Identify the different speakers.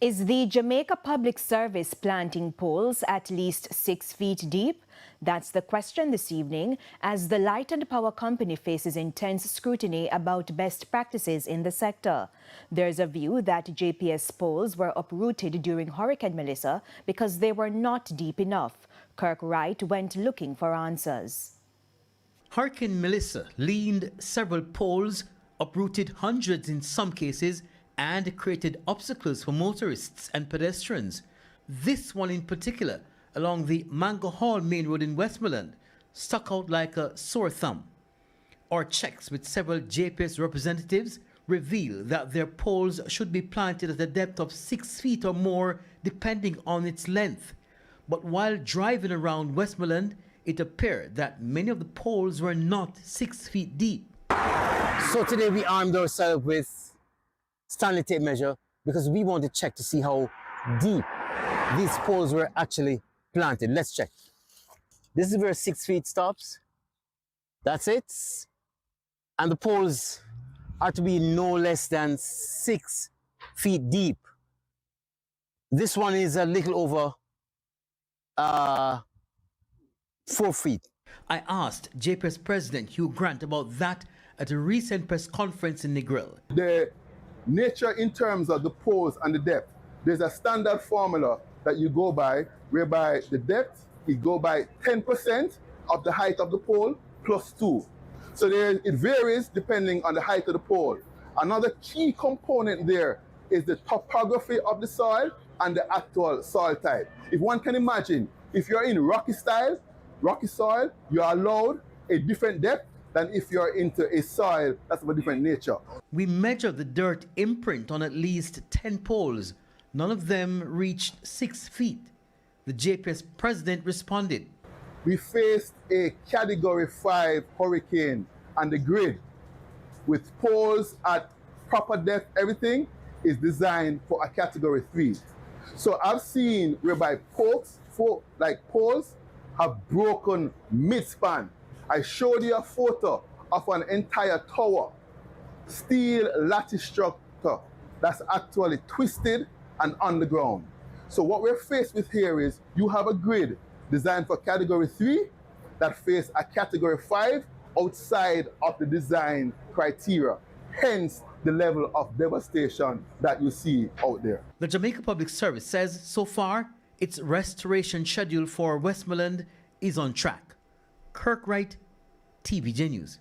Speaker 1: Is the Jamaica Public Service planting poles at least 6 feet deep? That's the question this evening as the Light and Power Company faces intense scrutiny about best practices in the sector. There's a view that JPS poles were uprooted during Hurricane Melissa because they were not deep enough. Kirk Wright went looking for answers.
Speaker 2: Hurricane Melissa leaned several poles, uprooted hundreds in some cases, and created obstacles for motorists and pedestrians. This one in particular, along the Mango Hall main road in Westmoreland, stuck out like a sore thumb. Our checks with several JPS representatives reveal that their poles should be planted at a depth of 6 feet or more depending on its length. But while driving around Westmoreland, it appeared that many of the poles were not 6 feet deep.
Speaker 3: So today we armed ourselves with Stanley tape measure because we want to check to see how deep these poles were actually planted. Let's check. This is where 6 feet stops. That's it. And the poles are to be no less than 6 feet deep. This one is a little over 4 feet.
Speaker 2: I asked JPS President Hugh Grant about that at a recent press conference in Negril.
Speaker 4: The nature in terms of the poles and the depth, there's a standard formula that you go by, whereby the depth, it go by 10% of the height of the pole plus 2. So it varies depending on the height of the pole. Another key component there is the topography of the soil and the actual soil type. If one can imagine, if you're in rocky soil, you're allowed a different depth than if you're into a soil that's of a different nature.
Speaker 2: We measured the dirt imprint on at least 10 poles. None of them reached 6 feet. The JPS president responded.
Speaker 4: We faced a Category 5 hurricane, and the grid with poles at proper depth, everything is designed for a Category 3. So I've seen whereby poles have broken mid-span. I showed you a photo of an entire tower, steel lattice structure that's actually twisted and underground. So what we're faced with here is you have a grid designed for Category 3 that face a Category 5 outside of the design criteria, hence the level of devastation that you see out there.
Speaker 2: The Jamaica Public Service says so far its restoration schedule for Westmoreland is on track. Kirk Wright, TVJ News.